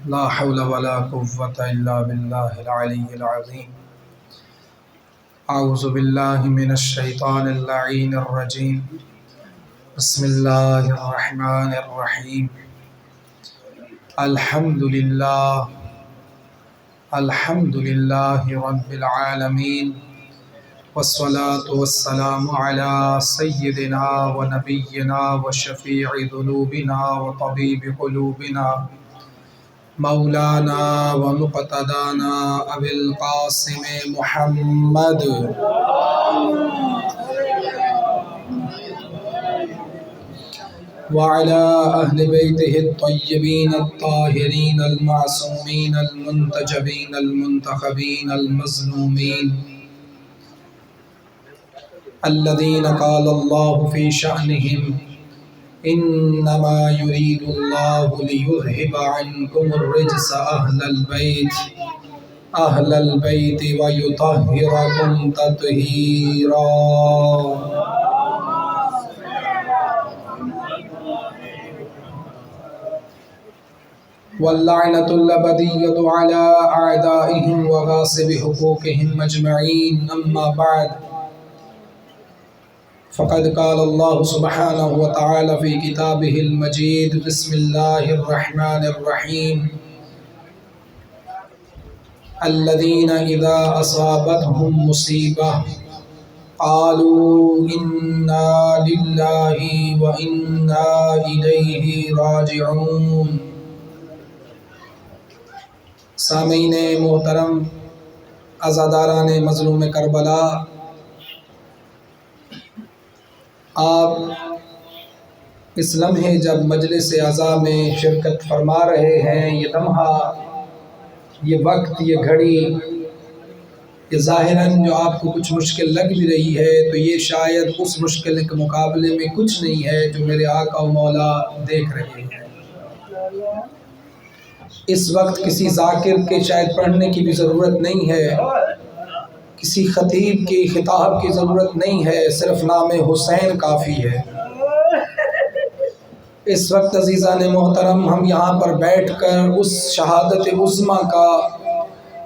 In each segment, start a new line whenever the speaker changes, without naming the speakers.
لا حول ولا قوة إلا بالله العلي العظيم. أعوذ بالله من الشيطان اللعين الرجيم. بسم الله الرحمن الرحيم. الحمد لله رب العالمين، والصلاة والسلام على سيدنا ونبينا وشفيع ذنوبنا وطبيب قلوبنا مولانا ومقتدانا أبي القاسم محمد وعلى أهل بيته الطيبين الطاهرين المعصومين المنتجبين المنتخبين المظلومين الذين قال الله في شأنهم إنما يريد الله ليذهب عنكم الرجس أهل البيت ويطهركم تطهيرا. واللعنة الأبدية على أعدائهم وغاصب حقوقهم أجمعين. أما بعد، فقد قال الله سبحانه وتعالى في كتابه المجيد: بسم الله الرحمن الرحيم. الذين إذا أصابتهم مصيبة قالوا إنا لله وإنا إليه راجعون. سامعین محترم، عزاداران مظلوم کربلا، آپ اس لمحے جب مجلس عزا میں شرکت فرما رہے ہیں، یہ لمحہ، یہ وقت، یہ گھڑی، یہ ظاہراً جو آپ کو کچھ مشکل لگ بھی رہی ہے، تو یہ شاید اس مشکل کے مقابلے میں کچھ نہیں ہے جو میرے آقا و مولا دیکھ رہے ہیں۔ اس وقت کسی ذاکر کے شاید پڑھنے کی بھی ضرورت نہیں ہے، کسی خطیب کی خطاب کی ضرورت نہیں ہے، صرف نام حسین کافی ہے۔ اس وقت عزیزان محترم، ہم یہاں پر بیٹھ کر اس شہادت عظمیٰ کا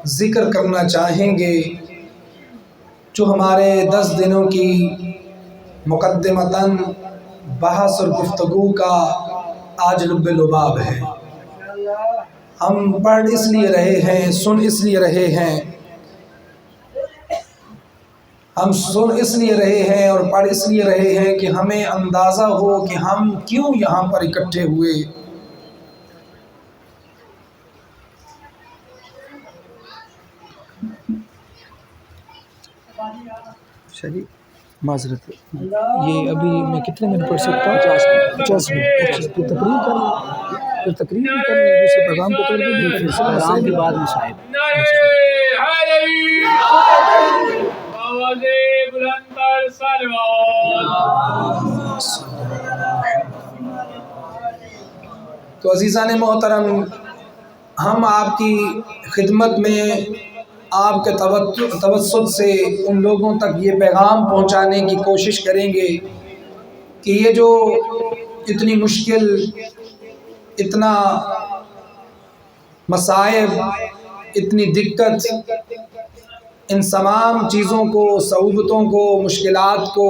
ذکر کرنا چاہیں گے جو ہمارے 10 دنوں کی مقدمتاً بحث اور گفتگو کا آج لب لباب ہے۔ ہم پڑھ اس لیے رہے ہیں، سن اس لیے رہے ہیں، ہم سن اس لیے رہے ہیں اور پڑھ اس لیے رہے ہیں کہ ہمیں اندازہ ہو کہ ہم کیوں یہاں پر اکٹھے ہوئے۔ شریف معذرت، یہ ابھی میں کتنے منٹ پڑھ سکتا ہوں؟ 50 منٹ۔ پھر تقریر کرنا، پھر تقریر بھی کرنا ہے، دوسرے پیغام کے طور پر پھر پیغام کے بعد میں شاید تو عزیزان محترم، ہم آپ کی خدمت میں آپ کے توسط سے ان لوگوں تک یہ پیغام پہنچانے کی کوشش کریں گے کہ یہ جو اتنی مشکل، اتنا مصائب، اتنی دقت، ان تمام چیزوں کو، صعوبتوں کو، مشکلات کو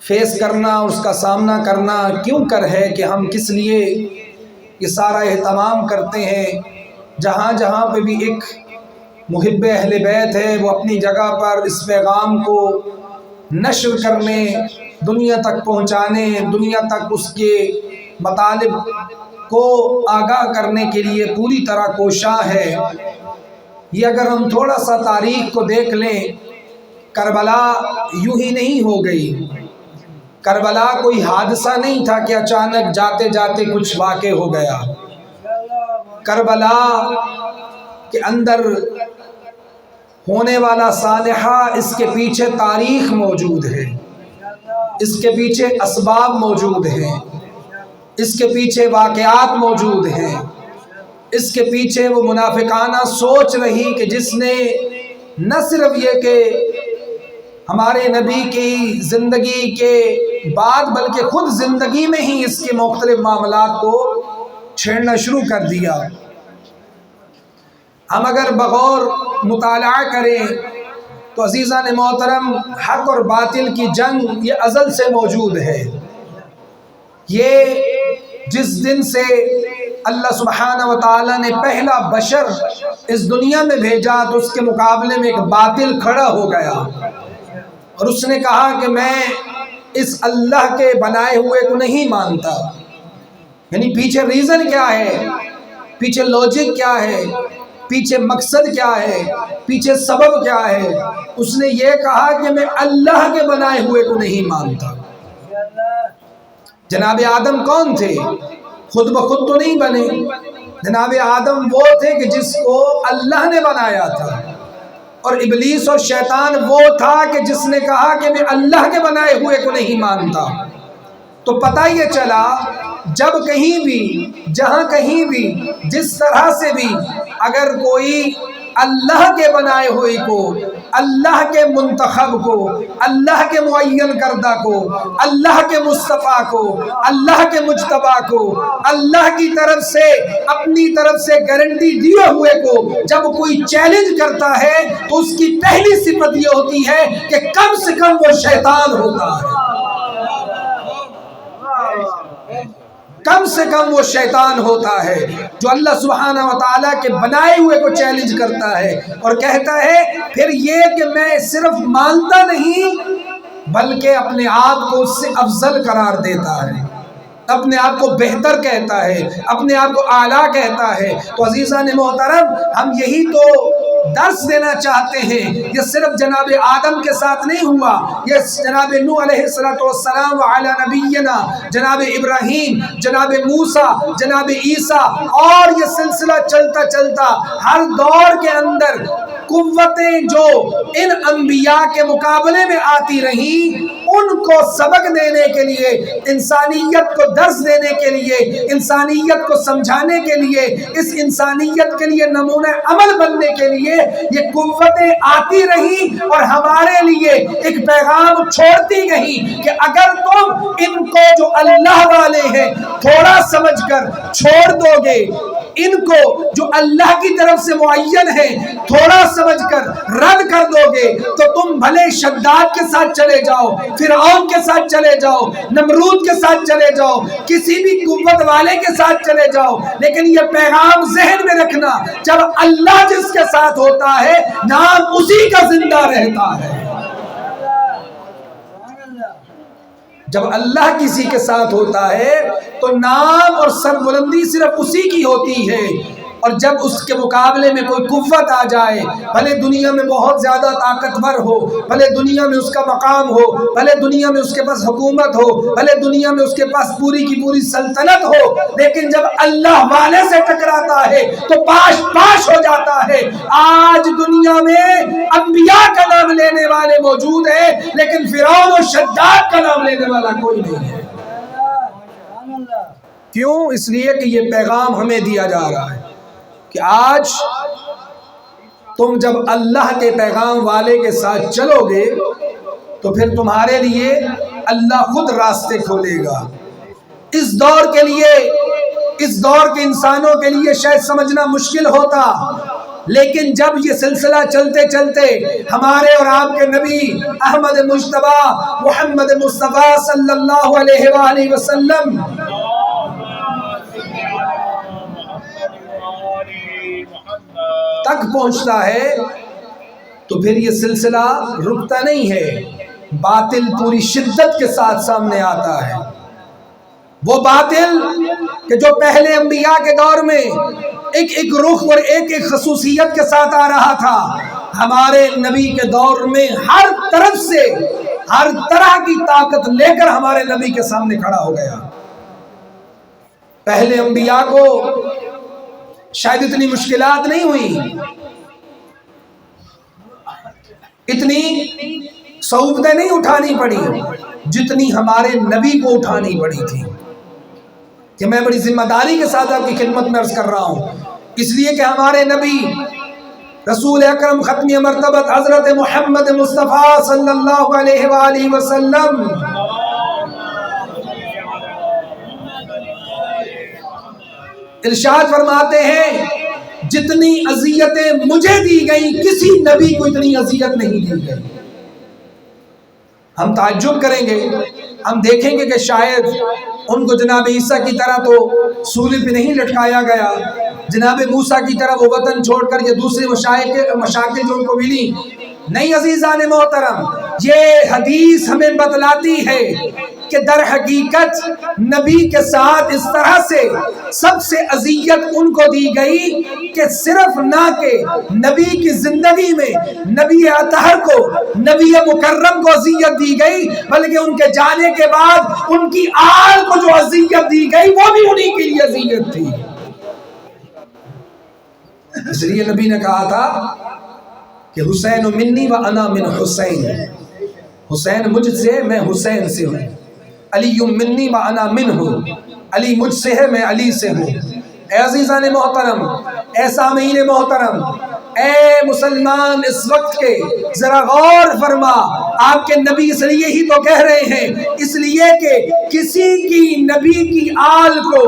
فیس کرنا اور اس کا سامنا کرنا کیوں کر ہے کہ ہم کس لیے یہ سارا اہتمام کرتے ہیں۔ جہاں جہاں پہ بھی ایک محب اہل بیت ہے، وہ اپنی جگہ پر اس پیغام کو نشر کرنے، دنیا تک پہنچانے، دنیا تک اس کے مطالب کو آگاہ کرنے کے لیے پوری طرح کوشاں ہے۔ یہ اگر ہم تھوڑا سا تاریخ کو دیکھ لیں، کربلا یوں ہی نہیں ہو گئی۔ کربلا کوئی حادثہ نہیں تھا کہ اچانک جاتے جاتے کچھ واقع ہو گیا۔ کربلا کے اندر ہونے والا سانحہ، اس کے پیچھے تاریخ موجود ہے، اس کے پیچھے اسباب موجود ہیں، اس کے پیچھے واقعات موجود ہیں، اس کے پیچھے وہ منافقانہ سوچ رہی کہ جس نے نہ صرف یہ کہ ہمارے نبی کی زندگی کے بعد بلکہ خود زندگی میں ہی اس کے مختلف معاملات کو چھیڑنا شروع کر دیا۔ ہم اگر بغور مطالعہ کریں تو عزیزان محترم، حق اور باطل کی جنگ یہ ازل سے موجود ہے۔ یہ جس دن سے اللہ سبحانہ و تعالیٰ نے پہلا بشر اس دنیا میں بھیجا تو اس کے مقابلے میں ایک باطل کھڑا ہو گیا، اور اس نے کہا کہ میں اس اللہ کے بنائے ہوئے کو نہیں مانتا۔ یعنی پیچھے ریزن کیا ہے، پیچھے لوجک کیا ہے، پیچھے مقصد کیا ہے، پیچھے سبب کیا ہے؟ اس نے یہ کہا کہ میں اللہ کے بنائے ہوئے کو نہیں مانتا۔ جناب آدم کون تھے؟ خود بخود تو نہیں بنے۔ جناب آدم وہ تھے کہ جس کو اللہ نے بنایا تھا، اور ابلیس اور شیطان وہ تھا کہ جس نے کہا کہ میں اللہ کے بنائے ہوئے کو نہیں مانتا۔ تو پتہ یہ چلا جب کہیں بھی، جہاں کہیں بھی، جس طرح سے بھی اگر کوئی اللہ کے بنائے ہوئے کو، اللہ کے منتخب کو، اللہ کے معین کردہ کو، اللہ کے مصطفیٰ کو، اللہ کے مجتبیٰ کو، اللہ کی طرف سے اپنی طرف سے گارنٹی دیے ہوئے کو جب کوئی چیلنج کرتا ہے تو اس کی پہلی صفت یہ ہوتی ہے کہ کم سے کم وہ شیطان ہوتا ہے، کم سے کم وہ شیطان ہوتا ہے جو اللہ سبحانہ و تعالیٰ کے بنائے ہوئے کو چیلنج کرتا ہے اور کہتا ہے پھر یہ کہ میں صرف مانتا نہیں بلکہ اپنے آپ کو اس سے افضل قرار دیتا ہے، اپنے آپ کو بہتر کہتا ہے، اپنے آپ کو اعلیٰ کہتا ہے۔ تو عزیزان محترم، ہم یہی تو درس دینا چاہتے ہیں۔ یہ صرف جناب آدم کے ساتھ نہیں ہوا، یہ جناب نوح علیہ السلام وعلی نبینا، جناب ابراہیم، جناب موسیٰ، جناب عیسیٰ، اور یہ سلسلہ چلتا چلتا ہر دور کے اندر قوتیں جو ان انبیاء کے مقابلے میں آتی رہیں، ان کو سبق دینے کے لیے، انسانیت کو درس دینے کے لیے، انسانیت کو سمجھانے کے لیے، اس انسانیت کے لیے نمونہ عمل بننے کے لیے یہ قوتیں آتی رہیں اور ہمارے لیے ایک پیغام چھوڑتی گئی کہ اگر تم ان کو جو اللہ والے ہیں تھوڑا سمجھ کر چھوڑ دو گے، ان کو جو اللہ کی طرف سے معین ہے تھوڑا سمجھ کر رد کر دو گے تو تم بھلے شداد کے ساتھ چلے جاؤ، فرعون کے ساتھ چلے جاؤ، نمرود کے ساتھ چلے جاؤ، کسی بھی قوت والے کے ساتھ چلے جاؤ، لیکن یہ پیغام ذہن میں رکھنا، جب اللہ جس کے ساتھ ہوتا ہے نام اسی کا زندہ رہتا ہے۔ جب اللہ کسی کے ساتھ ہوتا ہے تو نام اور سربلندی صرف اسی کی ہوتی ہے، اور جب اس کے مقابلے میں کوئی قوت آ جائے، بھلے دنیا میں بہت زیادہ طاقتور ہو، بھلے دنیا میں اس کا مقام ہو، بھلے دنیا میں اس کے پاس حکومت ہو، بھلے دنیا میں اس کے پاس پوری کی پوری سلطنت ہو، لیکن جب اللہ والے سے ٹکراتا ہے تو پاش پاش ہو جاتا ہے۔ آج دنیا میں انبیاء کا نام لینے والے موجود ہیں لیکن فرعون و شداد کا نام لینے والا کوئی نہیں ہے۔ کیوں؟ اس لیے کہ یہ پیغام ہمیں دیا جا رہا ہے کہ آج تم جب اللہ کے پیغام والے کے ساتھ چلو گے تو پھر تمہارے لیے اللہ خود راستے کھولے گا۔ اس دور کے لیے، اس دور کے انسانوں کے لیے شاید سمجھنا مشکل ہوتا، لیکن جب یہ سلسلہ چلتے چلتے ہمارے اور آپ کے نبی احمد مجتبیٰ محمد مصطفیٰ صلی اللہ علیہ وآلہ وسلم تک پہنچتا ہے تو پھر یہ سلسلہ رکتا نہیں ہے، باطل پوری شدت کے ساتھ سامنے آتا ہے۔ وہ باطل کہ جو پہلے انبیاء کے دور میں ایک رخ اور ایک خصوصیت کے ساتھ آ رہا تھا، ہمارے نبی کے دور میں ہر طرف سے ہر طرح کی طاقت لے کر ہمارے نبی کے سامنے کھڑا ہو گیا۔ پہلے انبیاء کو شاید اتنی مشکلات نہیں ہوئی، اتنی صعوبتیں نہیں اٹھانی پڑی جتنی ہمارے نبی کو اٹھانی پڑی تھی۔ کہ میں بڑی ذمہ داری کے ساتھ آپ کی خدمت میں عرض کر رہا ہوں، اس لیے کہ ہمارے نبی رسول اکرم ختم مرتبت حضرت محمد مصطفیٰ صلی اللہ علیہ وآلہ وسلم ارشاد فرماتے ہیں جتنی اذیتیں مجھے دی گئیں کسی نبی کو اتنی اذیت نہیں دی گئی۔ ہم تعجب کریں گے، ہم دیکھیں گے کہ شاید ان کو جناب عیسیٰ کی طرح تو سولی پہ نہیں لٹکایا گیا، جناب موسیٰ کی طرح وہ وطن چھوڑ کر یہ دوسری مشاکل جو ان کو ملی نہیں۔ عزیزان محترم، یہ حدیث ہمیں بتلاتی ہے کہ در حقیقت نبی کے ساتھ اس طرح سے سب سے اذیت ان کو دی گئی کہ صرف نہ کہ نبی کی زندگی میں نبی اطہر کو، نبی مکرم کو اذیت دی گئی، بلکہ ان کے جانے کے بعد ان کی آل کو جو اذیت دی گئی وہ بھی انہی کے لیے اذیت تھی۔ اس لیے نبی نے کہا تھا کہ حسین منی و انا من حسین، حسین مجھ سے میں حسین سے ہوں، علی منی و انا منہ، علی مجھ سے ہے میں علی سے ہوں۔ اے عزیزان محترم، اے سامعین محترم، اے مسلمان اس وقت کے ذرا غور فرما، آپ کے نبی اس لیے ہی تو کہہ رہے ہیں، اس لیے کہ کسی کی نبی کی آل کو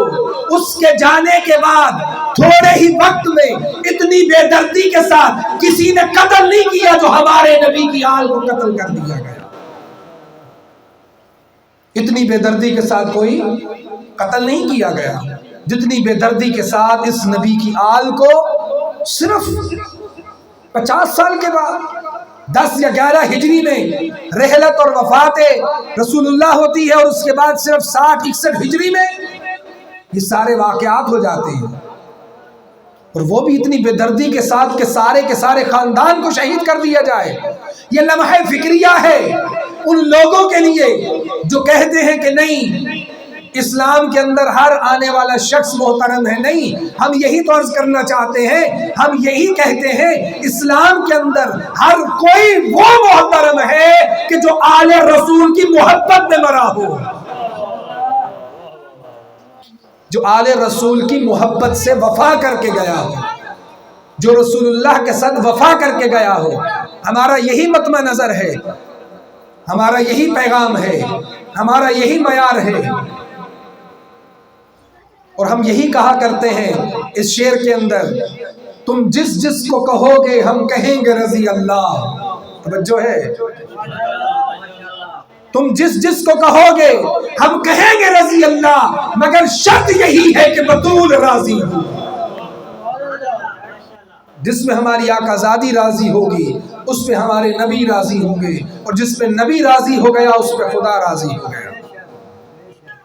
اس کے جانے کے بعد تھوڑے ہی وقت میں اتنی بے دردی کے ساتھ کسی نے قتل نہیں کیا جو ہمارے نبی کی آل کو قتل کر دیا گیا۔ اتنی بے دردی کے ساتھ کوئی قتل نہیں کیا گیا جتنی بے دردی کے ساتھ اس نبی کی آل کو صرف 50 سال کے بعد 10 یا 11 ہجری میں رحلت اور وفات رسول اللہ ہوتی ہے، اور اس کے بعد صرف 60-61 ہجری میں یہ سارے واقعات ہو جاتے ہیں، اور وہ بھی اتنی بے دردی کے ساتھ کہ سارے کے سارے خاندان کو شہید کر دیا جائے۔ یہ لمحہ فکریہ ہے ان لوگوں کے لیے جو کہتے ہیں کہ نہیں اسلام کے اندر ہر آنے والا شخص محترم ہے۔ نہیں، ہم یہی تو عرض کرنا چاہتے ہیں، ہم یہی کہتے ہیں اسلام کے اندر ہر کوئی وہ محترم ہے کہ جو آل رسول کی محبت میں مرا ہو، جو آل رسول کی محبت سے وفا کر کے گیا ہو، جو رسول اللہ کے ساتھ وفا کر کے گیا ہو۔ ہمارا یہی مطمع نظر ہے، ہمارا یہی پیغام ہے، ہمارا یہی معیار ہے، اور ہم یہی کہا کرتے ہیں اس شعر کے اندر، تم جس جس کو کہو گے ہم کہیں گے رضی اللہ۔ توجہ ہے، تم جس جس کو کہو گے ہم کہیں گے رضی اللہ، مگر شرط یہی ہے کہ بطول راضی ہو۔ جس میں ہماری آقازادی راضی ہوگی اس پہ ہمارے نبی راضی ہوں گے، اور جس پہ نبی راضی ہو گیا اس پہ خدا راضی ہو گیا۔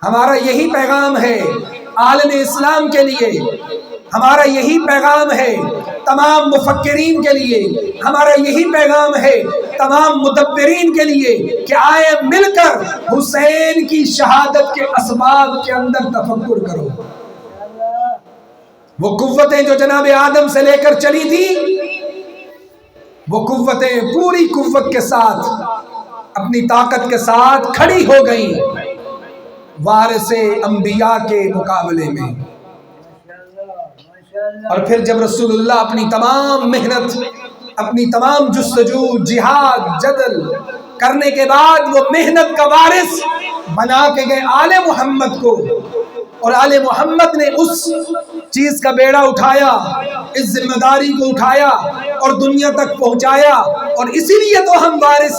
ہمارا یہی پیغام ہے عالم اسلام کے لیے، ہمارا یہی پیغام ہے تمام مفکرین کے لیے، ہمارا یہی پیغام ہے تمام مدبرین کے لیے کہ آئے مل کر حسین کی شہادت کے اسباب کے اندر تفکر کرو۔ وہ قوتیں جو جناب آدم سے لے کر چلی تھی، وہ قوتیں پوری قوت کے ساتھ اپنی طاقت کے ساتھ کھڑی ہو گئیں وارث انبیاء کے مقابلے میں۔ اور پھر جب رسول اللہ اپنی تمام محنت، اپنی تمام جستجو، جہاد، جدل کرنے کے بعد وہ محنت کا وارث بنا کے گئے آل محمد کو، اور آل محمد نے اس چیز کا بیڑا اٹھایا، اس ذمہ داری کو اٹھایا اور دنیا تک پہنچایا، اور اسی لیے تو ہم وارث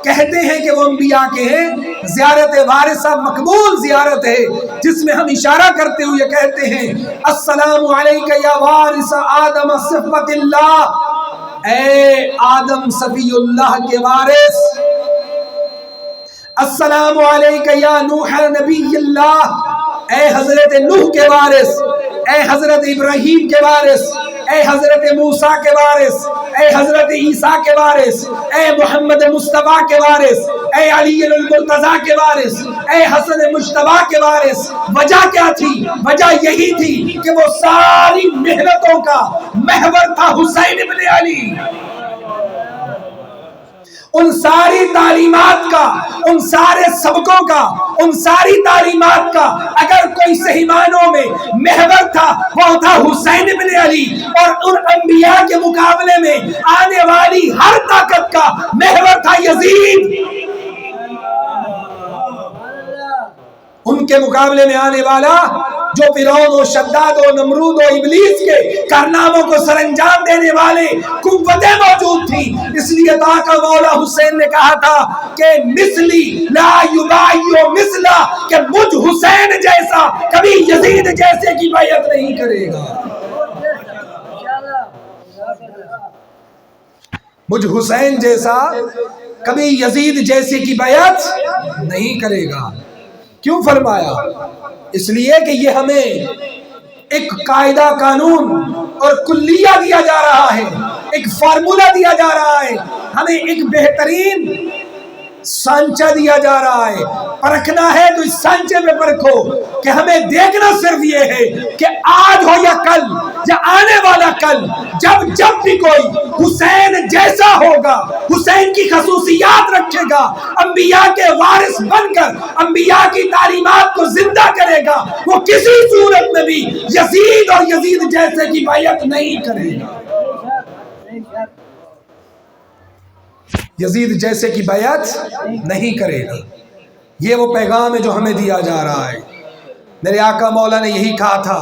کہتے ہیں کہ وہ انبیاء کے ہیں۔ زیارت وارثہ مقبول زیارت ہے جس میں ہم اشارہ کرتے ہوئے کہتے ہیں السلام علیکہ یا وارث آدم صفوت اللہ، اے آدم صفی اللہ کے وارث، السلام علیکہ یا نوح نبی اللہ، اے حضرت نوح کے وارث، اے حضرت ابراہیم کے وارث، اے حضرت موسیٰ کے وارث، اے حضرت عیسیٰ کے وارث، اے محمد مصطفیٰ کے وارث، اے علی المرتضیٰ کے وارث، اے حسن مجتبیٰ کے وارث۔ وجہ کیا تھی؟ وجہ یہی تھی کہ وہ ساری محنتوں کا محور تھا حسین ابن علی۔ ان ساری تعلیمات کا، ان سارے سبقوں کا، ان ساری تعلیمات کا اگر کوئی صحیح معنوں میں محور تھا وہ تھا حسین ابن علی، اور ان انبیاء کے مقابلے میں آنے والی ہر طاقت کا محور تھا یزید۔ ان کے مقابلے میں آنے والا جو فرعون و شداد و نمرود و ابلیس کے کارناموں کو سر انجام دینے والے قوتیں موجود تھی، اس لیے آقا مولا حسین نے کہا تھا کہ مثلی لا یبایع مثلا، کہ مجھ حسین جیسا کبھی یزید جیسے کی بیعت نہیں کرے گا، مجھ حسین جیسا کبھی یزید جیسے کی بیعت نہیں کرے گا۔ کیوں فرمایا؟ اس لیے کہ یہ ہمیں ایک قاعدہ قانون اور کلیہ دیا جا رہا ہے، ایک فارمولہ دیا جا رہا ہے، ہمیں ایک بہترین سانچہ دیا جا رہا ہے۔ پرکھنا ہے تو اس سانچے میں پرکھو کہ ہمیں دیکھنا صرف یہ ہے کہ آج ہو یا کل یا آنے والا کل، جب بھی کوئی حسین جیسا ہوگا، حسین کی خصوصیات رکھے گا، انبیاء کے وارث بن کر انبیاء کی تعلیمات کو زندہ کرے گا، وہ کسی صورت میں بھی یزید اور یزید جیسے کی بیعت نہیں کرے گا، یزید جیسے کی بیعت نہیں کرے گا۔ یہ وہ پیغام ہے جو ہمیں دیا جا رہا ہے۔ میرے آقا مولا نے یہی کہا تھا،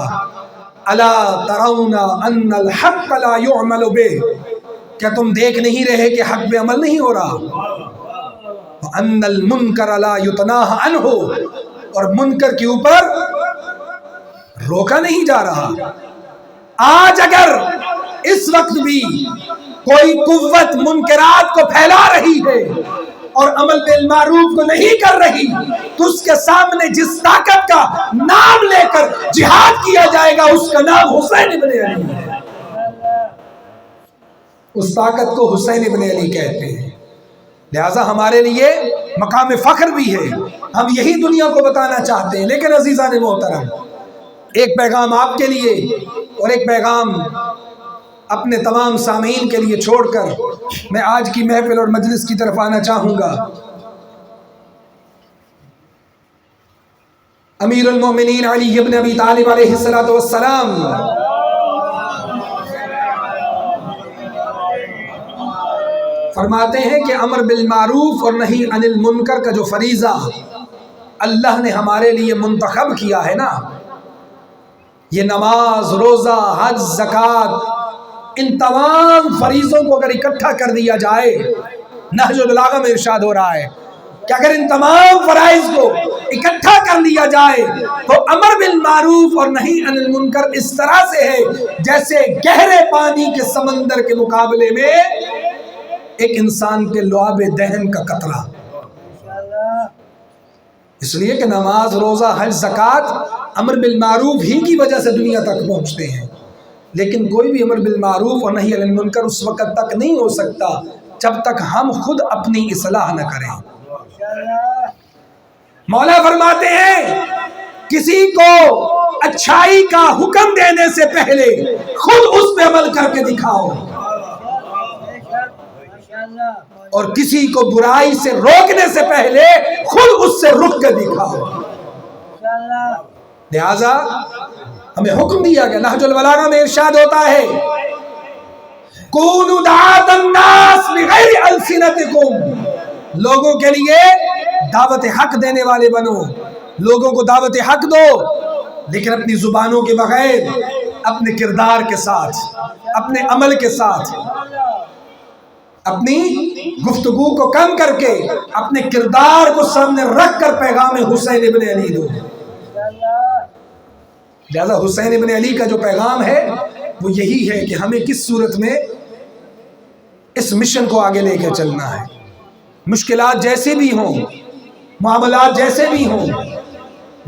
الا ترون ان الحق لا يعمل به، کیا تم دیکھ نہیں رہے کہ حق پہ عمل نہیں ہو رہا؟ وان المنکر لا يتناهى عنه، اور منکر کے اوپر روکا نہیں جا رہا۔ آج اگر اس وقت بھی کوئی قوت منکرات کو پھیلا رہی ہے اور عمل بالمعروف کو نہیں کر رہی، تو اس کے سامنے جس طاقت کا نام لے کر جہاد کیا جائے گا اس کا نام حسین ابن علی ہے، اس طاقت کو حسین ابن علی کہتے ہیں۔ لہٰذا ہمارے لیے مقام فخر بھی ہے، ہم یہی دنیا کو بتانا چاہتے ہیں۔ لیکن عزیزان محترم، ایک پیغام آپ کے لیے اور ایک پیغام اپنے تمام سامعین کے لیے چھوڑ کر میں آج کی محفل اور مجلس کی طرف آنا چاہوں گا۔ امیر المومنین علی ابن ابی طالب علیہ السلام فرماتے ہیں کہ امر بالمعروف اور نہی عن المنکر کا جو فریضہ اللہ نے ہمارے لیے منتخب کیا ہے نا، یہ نماز، روزہ، حج، زکوٰۃ، ان تمام فریضوں کو اگر اکٹھا کر دیا جائے، نہج البلاغہ میں ارشاد ہو رہا ہے کہ اگر ان تمام فرائض کو اکٹھا کر لیا جائے تو امر بالمعروف اور نہی عن المنکر اس طرح سے ہے جیسے گہرے پانی کے سمندر کے مقابلے میں ایک انسان کے لعاب دہن کا قطرہ۔ اس لیے کہ نماز، روزہ، حج، زکوٰۃ امر بالمعروف ہی کی وجہ سے دنیا تک پہنچتے ہیں، لیکن کوئی بھی امر بالمعروف اور نہی عن المنکر اس وقت تک نہیں ہو سکتا جب تک ہم خود اپنی اصلاح نہ کریں۔ مولا فرماتے ہیں کسی کو اچھائی کا حکم دینے سے پہلے خود اس پہ عمل کر کے دکھاؤ، اور کسی کو برائی سے روکنے سے پہلے خود اس سے رک کے دکھاؤ۔ لہذا ہمیں حکم دیا گیا، نہج البلاغہ میں ارشاد ہوتا ہے کونوا دعاۃ الناس بغیر السنتکم، لوگوں کے لیے دعوت حق دینے والے بنو، لوگوں کو دعوت حق دو، لیکن اپنی زبانوں کے بغیر، اپنے کردار کے ساتھ، اپنے عمل کے ساتھ، اپنی گفتگو کو کم کر کے اپنے کردار کو سامنے رکھ کر پیغام حسین ابن علی دو۔ لہذا حسین ابن علی کا جو پیغام ہے وہ یہی ہے کہ ہمیں کس صورت میں اس مشن کو آگے لے کے چلنا ہے، مشکلات جیسے بھی ہوں، معاملات جیسے بھی ہوں،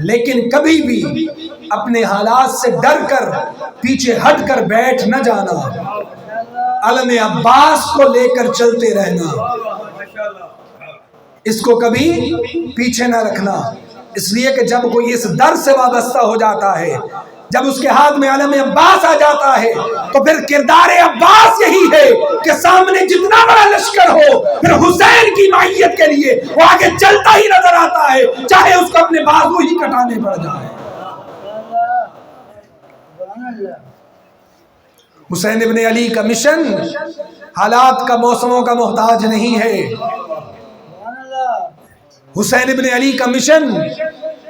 لیکن کبھی بھی اپنے حالات سے ڈر کر پیچھے ہٹ کر بیٹھ نہ جانا، علم عباس کو لے کر چلتے رہنا، اس کو کبھی پیچھے نہ رکھنا۔ اس لیے کہ جب کوئی اس در سے وابستہ ہو جاتا ہے، جب اس کے ہاتھ میں علم عباس آ جاتا ہے، تو پھر کردار عباس یہی ہے کہ سامنے جتنا بڑا لشکر ہو پھر حسین کی معیت کے لیے وہ آگے چلتا ہی نظر آتا ہے، چاہے اس کو اپنے بازو ہی کٹانے پڑ جائے۔ حسین ابن علی کا مشن حالات کا، موسموں کا محتاج نہیں ہے۔ حسین ابن علی کا مشن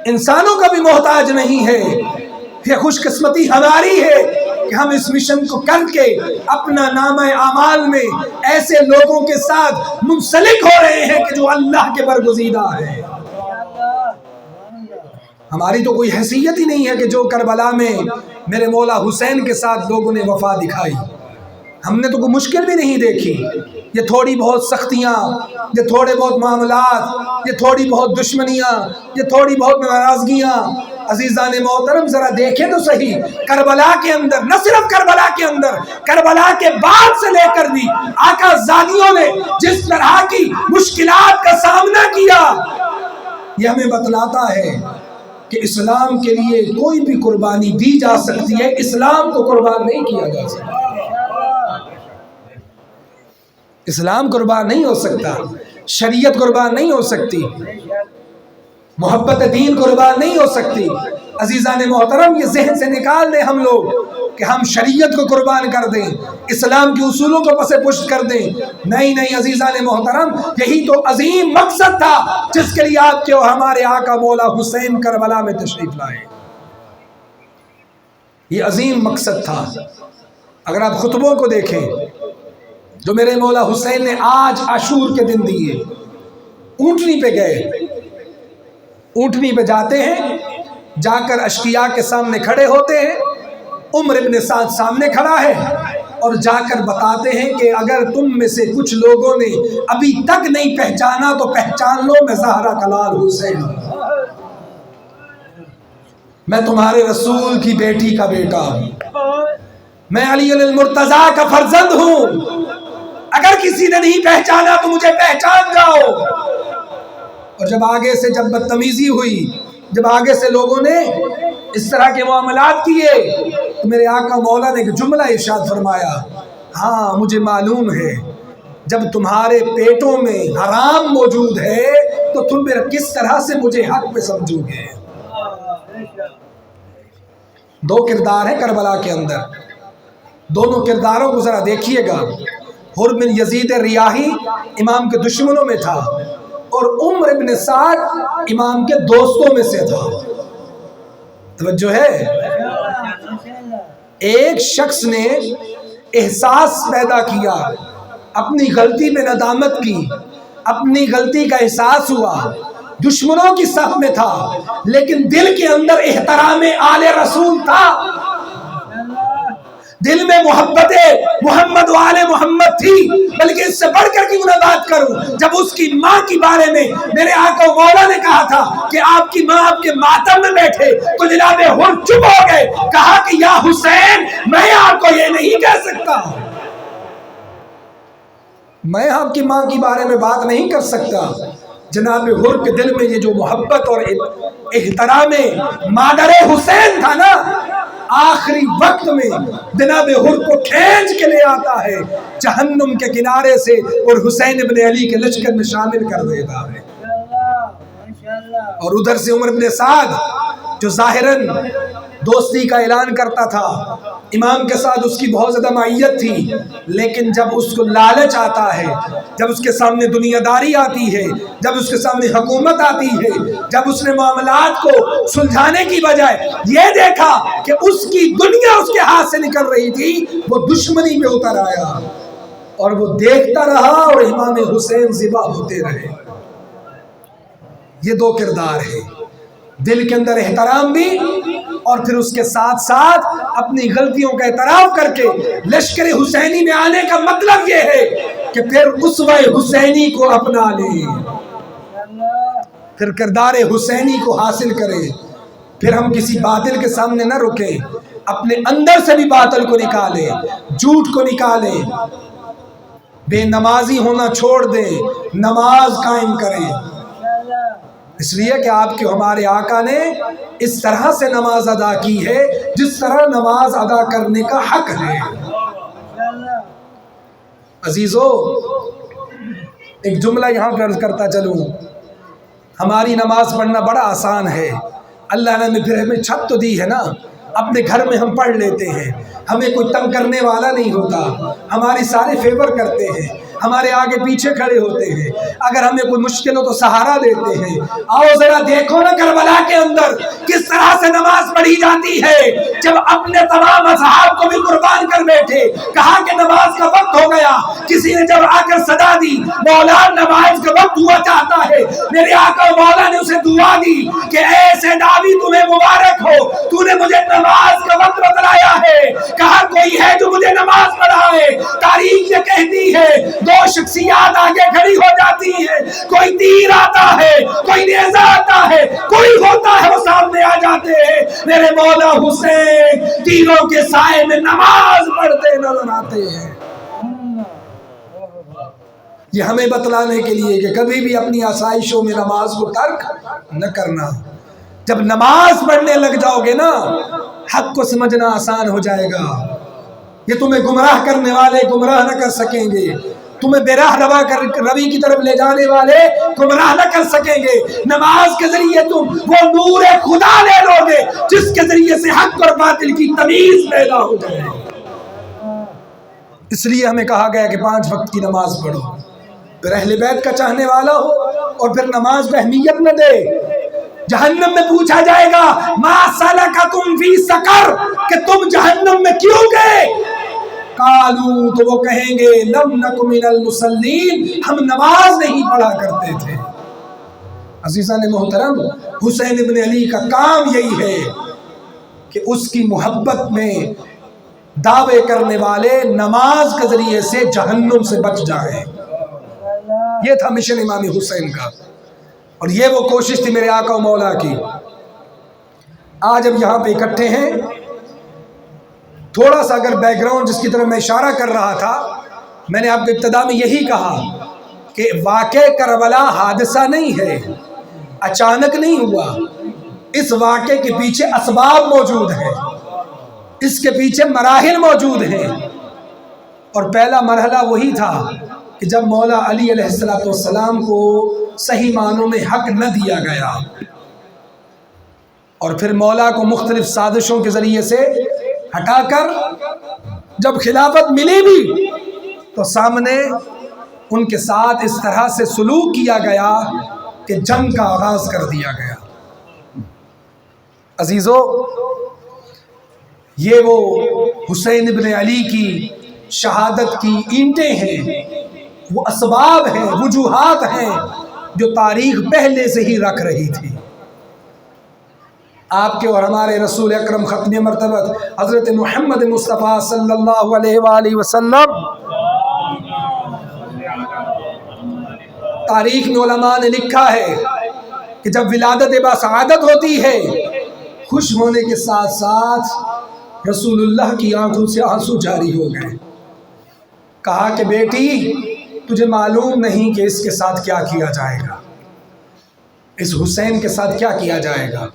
انسانوں کا بھی محتاج نہیں ہے، یہ خوش قسمتی ہماری ہے کہ ہم اس مشن کو کر کے اپنا نامہ اعمال میں ایسے لوگوں کے ساتھ منسلک ہو رہے ہیں کہ جو اللہ کے برگزیدہ ہیں۔ ہماری تو کوئی حیثیت ہی نہیں ہے کہ جو کربلا میں میرے مولا حسین کے ساتھ لوگوں نے وفا دکھائی، ہم نے تو کوئی مشکل بھی نہیں دیکھی۔ یہ تھوڑی بہت سختیاں، یہ تھوڑے بہت معاملات، یہ تھوڑی بہت دشمنیاں، یہ تھوڑی بہت ناراضگیاں، عزیزان محترم ذرا دیکھیں تو صحیح، کربلا کے اندر، نہ صرف کربلا کے اندر، کربلا کے بعد سے لے کر بھی آقا زادیوں نے جس طرح کی مشکلات کا سامنا کیا، یہ ہمیں بتلاتا ہے کہ اسلام کے لیے کوئی بھی قربانی دی جا سکتی ہے، اسلام کو قربان نہیں کیا جا سکتا۔ اسلام قربان نہیں ہو سکتا، شریعت قربان نہیں ہو سکتی، محبت دین قربان نہیں ہو سکتی۔ عزیزان محترم یہ ذہن سے نکال دیں ہم لوگ کہ ہم شریعت کو قربان کر دیں، اسلام کے اصولوں کو پس پشت کر دیں، نہیں عزیزان محترم، یہی تو عظیم مقصد تھا جس کے لیے آپ کے اور ہمارے آقا مولا حسین کربلا میں تشریف لائے۔ یہ عظیم مقصد تھا۔ اگر آپ خطبوں کو دیکھیں جو میرے مولا حسین نے آج عاشور کے دن دیے، اونٹنی پہ گئے، اونٹنی پہ جاتے ہیں، جا کر اشقیاء کے سامنے کھڑے ہوتے ہیں، عمر ابن سعد سامنے کھڑا ہے اور جا کر بتاتے ہیں کہ اگر تم میں سے کچھ لوگوں نے ابھی تک نہیں پہچانا تو پہچان لو، میں زہرا کلال حسین ہوں، میں تمہارے رسول کی بیٹی کا بیٹا ہوں، میں علی المرتضیٰ کا فرزند ہوں، اگر کسی نے نہیں پہچانا تو مجھے پہچان جاؤ۔ اور جب آگے سے جب بدتمیزی ہوئی، جب آگے سے لوگوں نے اس طرح کے معاملات کیے تو میرے آقا مولا نے ایک جملہ ارشاد فرمایا، ہاں مجھے معلوم ہے جب تمہارے پیٹوں میں حرام موجود ہے تو تم پھر کس طرح سے مجھے حق پہ سمجھو گے۔ دو کردار ہیں کربلا کے اندر، دونوں کرداروں کو ذرا دیکھیے گا۔ حر بن یزید ریاحی امام کے دشمنوں میں تھا اور عمر ابن سعد امام کے دوستوں میں سے تھا۔ توجہ ہے؟ ایک شخص نے احساس پیدا کیا، اپنی غلطی میں ندامت کی، اپنی غلطی کا احساس ہوا، دشمنوں کی صف میں تھا لیکن دل کے اندر احترام آل رسول تھا، دل میں محبت محمد و آل محمد تھی۔ بلکہ اس سے بڑھ کر کی میں بات کروں، جب اس کی ماں کی بارے میں میرے آقا مولا نے کہا تھا کہ آپ کی ماں آپ کے ماتم میں بیٹھے تو جناب حر چپ ہو گئے، کہا کہ یا حسین میں آپ کو یہ نہیں کہہ سکتا، میں آپ کی ماں کی بارے میں بات نہیں کر سکتا۔ جناب حر کے دل میں یہ جو محبت اور احترام مادر حسین تھا نا، آخری وقت میں جناب حر کو کھینچ کے لے آتا ہے جہنم کے کنارے سے اور حسین ابن علی کے لشکر میں شامل کر دیتا ہے۔ اور ادھر سے عمر ابن سعد جو ظاہراً دوستی کا اعلان کرتا تھا، امام کے ساتھ اس کی بہت زیادہ معیت تھی، لیکن جب اس کو لالچ آتا ہے، جب اس کے سامنے دنیا داری آتی ہے، جب اس کے سامنے حکومت آتی ہے، جب اس نے معاملات کو سلجھانے کی بجائے یہ دیکھا کہ اس کی دنیا اس کے ہاتھ سے نکل رہی تھی، وہ دشمنی میں اتر آیا اور وہ دیکھتا رہا اور امام حسین ذبح ہوتے رہے۔ یہ دو کردار ہیں، دل کے اندر احترام بھی اور پھر اس کے ساتھ ساتھ اپنی غلطیوں کا اعتراف کر کے لشکر حسینی میں آنے کا مطلب یہ ہے کہ پھر اسوہ حسینی کو اپنا لیں، پھر کردار حسینی کو حاصل کریں، پھر ہم کسی باطل کے سامنے نہ رکیں، اپنے اندر سے بھی باطل کو نکالیں، جھوٹ کو نکالیں، بے نمازی ہونا چھوڑ دیں، نماز قائم کریں، اس لیے کہ آپ کے ہمارے آقا نے اس طرح سے نماز ادا کی ہے جس طرح نماز ادا کرنے کا حق ہے۔ عزیزو، ایک جملہ یہاں پر عرض کرتا چلوں، ہماری نماز پڑھنا بڑا آسان ہے، اللہ نے پھر ہمیں چھت تو دی ہے نا، اپنے گھر میں ہم پڑھ لیتے ہیں، ہمیں کوئی تنگ کرنے والا نہیں ہوتا، ہماری سارے فیور کرتے ہیں، ہمارے آگے پیچھے کھڑے ہوتے ہیں، اگر ہمیں کوئی مشکل ہو تو سہارا دیتے ہیں۔ آؤ ذرا دیکھو نا کربلا کے اندر کس طرح سے نماز پڑھی جاتی ہے۔ جب اپنے تمام اصحاب کو بھی قربان کر بیٹھے، کہا کہ نماز کا وقت ہو گیا، کسی نے جب آ کر صدا دی مولا نماز کا وقت ہوا چاہتا ہے، میرے آقا مولا نے اسے دعا دی کہ اے سیداوی تمہیں مبارک ہو، تو نے مجھے نماز کا وقت بتلایا ہے، کہا کوئی ہے جو مجھے نماز پڑھائے۔ تاریخ یہ کہتی ہے دو شخصیات آگے کھڑی ہو جاتی ہیں، کوئی تیر آتا ہے، کوئی نیزہ آتا ہے، کوئی ہوتا ہے وہ سامنے آ جاتے ہیں۔ میرے مولا حسین تیروں کے سائے میں نماز پڑھتے نظر آتے ہیں۔ یہ ہمیں بتلانے کے لیے کہ کبھی بھی اپنی آسائشوں میں نماز کو ترک نہ کرنا۔ جب نماز پڑھنے لگ جاؤ گے نا، حق کو سمجھنا آسان ہو جائے گا۔ یہ تمہیں گمراہ کرنے والے گمراہ نہ کر سکیں گے، تمہیں بے راہ روی کی طرف لے جانے والے گمراہ نہ کر سکیں گے۔ نماز کے ذریعے تم وہ نور خدا لے لو گے جس کے ذریعے سے حق اور باطل کی تمیز پیدا ہو جائے۔ اس لیے ہمیں کہا گیا کہ 5 وقت کی نماز پڑھو، پھر اہل بیت کا چاہنے والا ہو اور پھر نماز کو اہمیت نہ دے۔ جہنم میں پوچھا جائے گا ما سلککم فی سقر، کہ تم جہنم میں کیوں گئے؟ قالوا، تو وہ کہیں گے لم نک من المصلین، ہم نماز نہیں پڑھا کرتے تھے۔ عزیزان محترم، حسین ابن علی کا کام یہی ہے کہ اس کی محبت میں دعوے کرنے والے نماز کے ذریعے سے جہنم سے بچ جائیں۔ یہ تھا مشن امام حسین کا، اور یہ وہ کوشش تھی میرے آقا و مولا کی۔ آج اب یہاں پہ اکٹھے ہیں، تھوڑا سا اگر بیک گراؤنڈ جس کی طرف میں اشارہ کر رہا تھا، میں نے آپ کو ابتدا میں یہی کہا کہ واقع کربلا حادثہ نہیں ہے، اچانک نہیں ہوا، اس واقعے کے پیچھے اسباب موجود ہیں، اس کے پیچھے مراحل موجود ہیں، اور پہلا مرحلہ وہی تھا کہ جب مولا علی علیہ السلام کو صحیح معنوں میں حق نہ دیا گیا، اور پھر مولا کو مختلف سازشوں کے ذریعے سے ہٹا کر جب خلافت ملی بھی تو سامنے ان کے ساتھ اس طرح سے سلوک کیا گیا کہ جنگ کا آغاز کر دیا گیا۔ عزیزو، یہ وہ حسین ابن علی کی شہادت کی اینٹیں ہیں، وہ اسباب ہیں، وجوہات ہیں جو تاریخ پہلے سے ہی رکھ رہی تھی۔ آپ کے اور ہمارے رسول اکرم ختم مرتبت حضرت محمد مصطفیٰ صلی اللہ علیہ وآلہ وسلم، تاریخ میں علماء نے لکھا ہے کہ جب ولادت باسعادت ہوتی ہے، خوش ہونے کے ساتھ ساتھ رسول اللہ کی آنکھوں سے آنسو جاری ہو گئے۔ کہا کہ بیٹی، تجھے معلوم نہیں کہ اس کے ساتھ کیا کیا جائے گا، اس حسین کے ساتھ کیا کیا جائے گا۔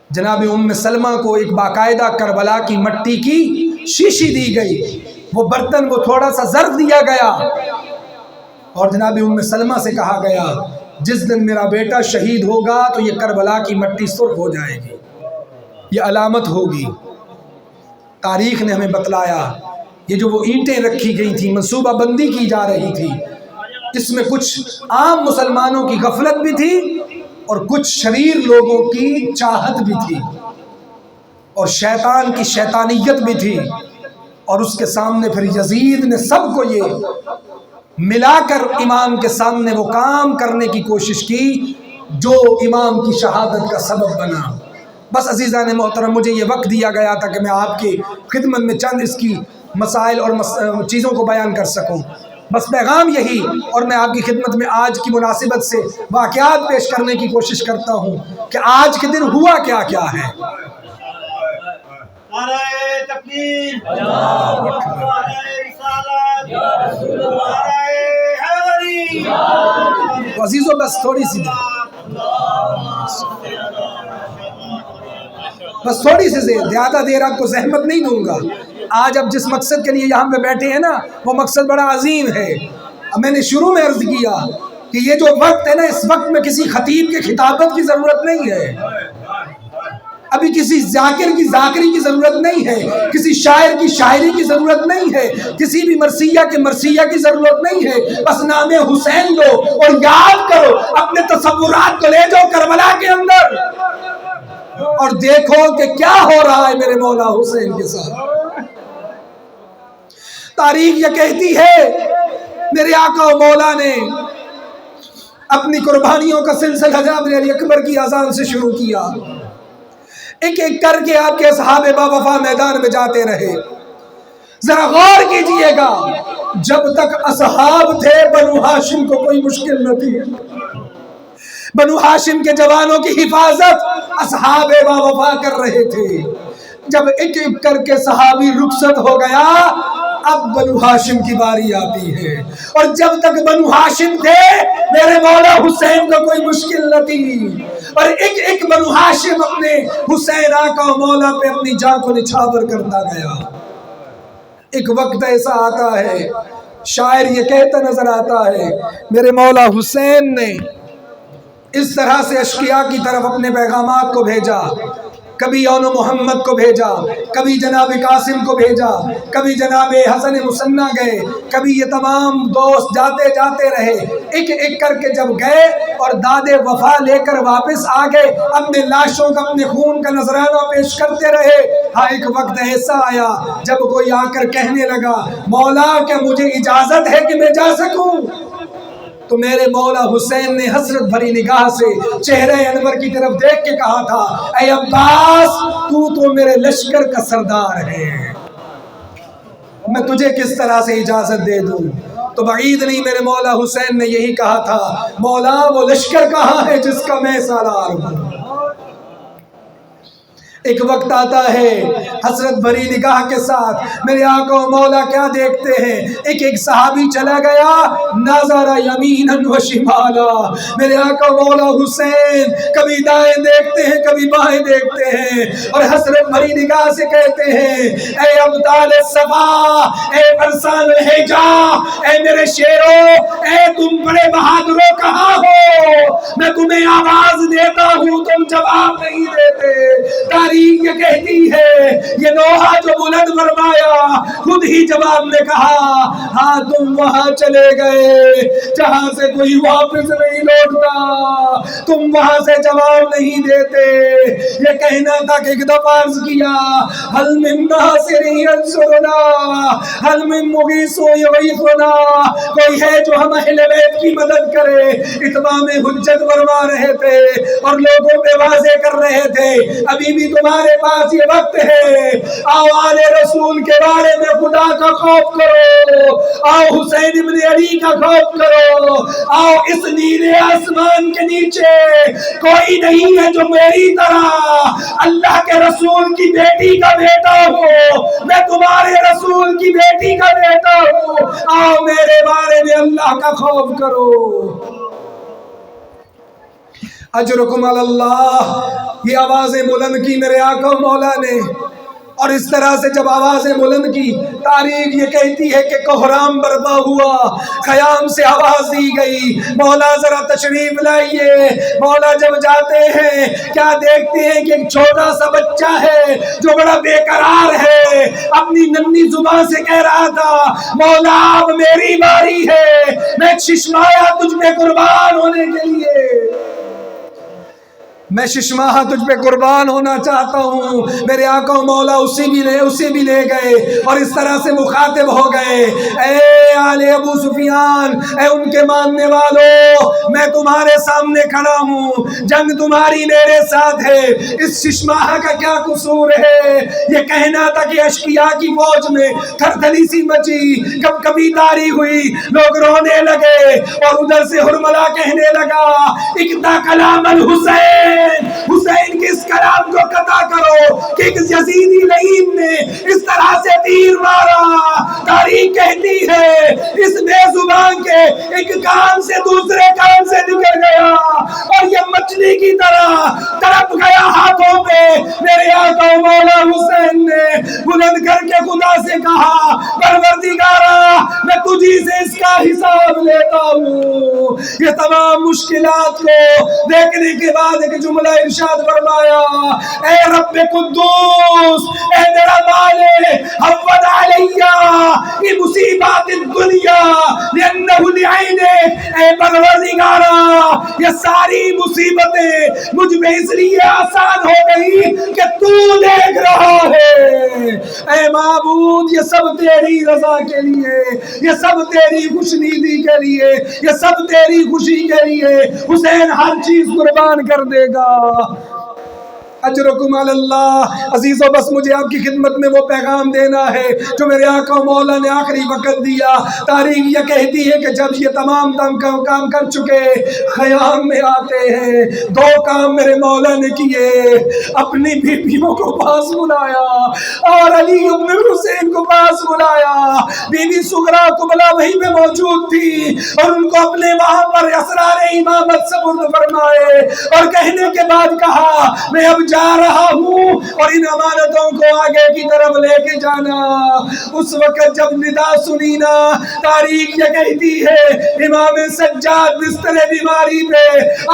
جناب ام سلمہ کو ایک باقاعدہ کربلا کی مٹی کی شیشی دی گئی، وہ برتن وہ تھوڑا سا ظرف دیا گیا، اور جناب ام سلمہ سے کہا گیا جس دن میرا بیٹا شہید ہوگا تو یہ کربلا کی مٹی سرخ ہو جائے گی، یہ علامت ہوگی۔ تاریخ نے ہمیں بتلایا یہ جو وہ اینٹیں رکھی گئی تھی، منصوبہ بندی کی جا رہی تھی، اس میں کچھ عام مسلمانوں کی غفلت بھی تھی اور کچھ شریر لوگوں کی چاہت بھی تھی، اور شیطان کی شیطانیت بھی تھی، اور اس کے سامنے پھر یزید نے سب کو یہ ملا کر امام کے سامنے وہ کام کرنے کی کوشش کی جو امام کی شہادت کا سبب بنا۔ بس عزیزان محترم، مجھے یہ وقت دیا گیا تھا کہ میں آپ کی خدمت میں چند اس کی مسائل اور چیزوں کو بیان کر سکوں۔ بس پیغام یہی، اور میں آپ کی خدمت میں آج کی مناسبت سے واقعات پیش کرنے کی کوشش کرتا ہوں کہ آج کے دن ہوا کیا کیا ہے۔
نعرہ تکبیر، نعرہ رسالت، نعرہ حیدری۔
عزیزو بس تھوڑی سی دیر، بس تھوڑی سی دیر، زیادہ دیر آپ کو زحمت نہیں دوں گا۔ آج اب جس مقصد کے لیے یہاں پہ بیٹھے ہیں نا، وہ مقصد بڑا عظیم ہے۔ اب میں نے شروع میں عرض کیا کہ یہ جو وقت ہے نا، اس وقت میں کسی خطیب کے خطابت کی ضرورت نہیں ہے۔ ابھی کسی ذاکر کی ذاکری کی ضرورت نہیں ہے، کسی شاعر کی شاعری کی ضرورت نہیں ہے، کسی بھی مرثیہ کے مرثیہ کی ضرورت نہیں ہے، بس نام حسین لو اور یاد کرو، اپنے تصورات کو لے جاؤ کربلا کے اندر اور دیکھو کہ کیا ہو رہا ہے میرے مولا حسین کے ساتھ۔ تاریخ یہ کہتی ہے میرے آقا و مولا نے اپنی قربانیوں کا سلسلہ جناب علی اکبر کی اذان سے شروع کیا، ایک ایک کر کے آپ کے اصحاب باوفا میدان میں جاتے رہے۔ ذرا غور کیجئے گا، جب تک اصحاب تھے بنو ہاشم کو کوئی مشکل نہ تھی، بنو ہاشم کے جوانوں کی حفاظت اصحاب باوفا کر رہے تھے۔ جب ایک ایک کر کے صحابی رخصت ہو گیا، اب بنو ہاشم کی باری آتی ہے، اور جب تک بنو ہاشم تھے میرے مولا حسین کو کوئی مشکل نہ تھی، اور ایک ایک بنو ہاشم اپنے حسین آقا و مولا پہ اپنی جان کو نچھاور کرتا گیا۔ ایک وقت ایسا آتا ہے، شاعر یہ کہتا نظر آتا ہے، میرے مولا حسین نے اس طرح سے اشقیاء کی طرف اپنے پیغامات کو بھیجا، کبھی یون محمد کو بھیجا، کبھی جناب قاسم کو بھیجا، کبھی جناب حسن مسنہ گئے، کبھی یہ تمام دوست جاتے جاتے رہے، ایک ایک کر کے جب گئے اور داد وفا لے کر واپس آ گئے، اپنے لاشوں کا اپنے خون کا نذرانہ پیش کرتے رہے۔ ہاں ایک وقت ایسا آیا جب کوئی آ کر کہنے لگا، مولا کیا مجھے اجازت ہے کہ میں جا سکوں؟ تو میرے مولا حسین نے حسرت بھری نگاہ سے چہرہ انور کی طرف دیکھ کے کہا تھا، اے عباس تو میرے لشکر کا سردار ہے، میں تجھے کس طرح سے اجازت دے دوں؟ تو بعید نہیں میرے مولا حسین نے یہی کہا تھا، مولا وہ لشکر کہاں ہے جس کا میں سالار ہوں؟ ایک وقت آتا ہے حسرت بھری نگاہ کے ساتھ میرے آقا و مولا کیا دیکھتے ہیں، ایک ایک صحابی چلا گیا، نظر یمینا و شمالا، میرے آقا و مولا حسین کبھی دائیں دیکھتے ہیں کبھی بائیں دیکھتے ہیں، اور حسرت بھری نگاہ سے کہتے ہیں، اے ابطال صفا، اے فرسان الحجا، اے میرے شیرو، اے تم بڑے بہادروں کہاں ہو؟ میں تمہیں آواز دیتا ہوں تم جواب نہیں دیتے۔ تاریخ یہ کہتی ہے یہ نوحہ جو بلند فرمایا خود ہی جواب نے کہا، ہاں تم وہاں چلے گئے جہاں سے کوئی واپس نہیں لوٹتا، تم وہاں سے جواب نہیں دیتے۔ یہ کہنا تھا کہ ایک دفعہ عرض کیا، حل من ناصر ینصرنا، حل من مغیث یغیثنا، کوئی ہے جو ہم اہل بیت کی مدد کرے؟ اتمام حجت فرما رہے تھے اور لوگوں پہ واضح کر رہے تھے، ابھی بھی تمہارے پاس یہ وقت ہے، آؤ آل رسول کے بارے میں خدا کا خوف کرو، آؤ حسین ابن علی کا خوف کرو، آؤ اس نیلے آسمان کے نیچے کوئی نہیں ہے جو میری طرح اللہ کے رسول کی بیٹی کا بیٹا ہو، میں تمہارے رسول کی بیٹی کا بیٹا ہوں، آؤ میرے بارے میں اللہ کا خوف کرو۔ اجرکم علی اللہ، یہ آوازیں بلند کی میرے آقا و مولا نے، اور اس طرح سے جب آوازیں بلند کی، تاریخ یہ کہتی ہے کہ کوہرام برپا ہوا، خیام سے آواز دی گئی، مولا ذرا تشریف لائیے۔ مولا جب جاتے ہیں کیا دیکھتے ہیں کہ ایک چھوٹا سا بچہ ہے جو بڑا بے قرار ہے، اپنی ننھی زبان سے کہہ رہا تھا، مولا اب میری باری ہے، میں ششمایا تجھ پہ قربان ہونے کے لیے، میں ششماہا تجھ پہ قربان ہونا چاہتا ہوں۔ میرے آقا و مولا اسے بھی لے گئے اور اس طرح سے مخاطب ہو گئے، اے آل ابو سفیان، اے ان کے ماننے والوں، میں تمہارے سامنے کھڑا ہوں، جنگ تمہاری میرے ساتھ ہے، اس ششماہا کا کیا قصور ہے؟ یہ کہنا تھا کہ اشقیاء کی فوج میں تھرتھلی سی مچی، کب کبھی تاری ہوئی، لوگ رونے لگے، اور ادھر سے ہرملا کہنے لگا، اقطع کلام الحسین، حسین کے اس کلام کو قطع کرو کہ ایک یزیدی لعین نے اس طرح سے تیر مارا۔ تاریخ کہتی ہے اس بے زبان کے ایک کان سے دوسرے کان سے نکل گیا اور یہ مچھلی کی طرح تڑپ گیا ہاتھوں پہ۔ میرے آقا و مولا حسین نے بلند کر کے خدا سے کہا پروردگارا میں تجھی سے اس کا حساب لیتا ہوں. یہ تمام مشکلات کو دیکھنے کے بعد ایک جملہ ارشاد فرمایا اے رب قدوس اے میرا مالک حفظ علیہ یہ مصیبات الدنیا لأنہ لعینک اے پروردگارا یہ ساری مصیبتیں مجھ میں اس لیے آسان ہو گئی کہ تو دیکھ رہا ہے. اے معبود یہ سب تیری رضا کے لیے یہ سب تیری خوشنودی کے لیے یہ سب تیری خوشی کے لیے حسین ہر چیز قربان کر دے گا. اجرکم علی اللہ. عزیزو بس مجھے آپ کی خدمت میں وہ پیغام دینا ہے جو میرے آقا و مولا نے آخری وقت دیا. تاریخ یہ کہتی ہے کہ جب یہ تمام کام کر چکے خیام میں آتے ہیں دو کام میرے مولا نے کیے. اپنی بیویوں کو پاس بلایا اور علی ابن حسین کو پاس بلایا. بی بی سغرا قبلہ وہیں پہ موجود تھی اور ان کو اپنے وہاں پر اسرار امامت سپرد فرمائے اور کہنے کے بعد کہا میں اب جا رہا ہوں اور ان امانتوں کو آگے کی طرف لے کے جانا. اس وقت جب ندا سنی نا تاریخ یہ کہتی ہے امام سجاد بستر بیماری پہ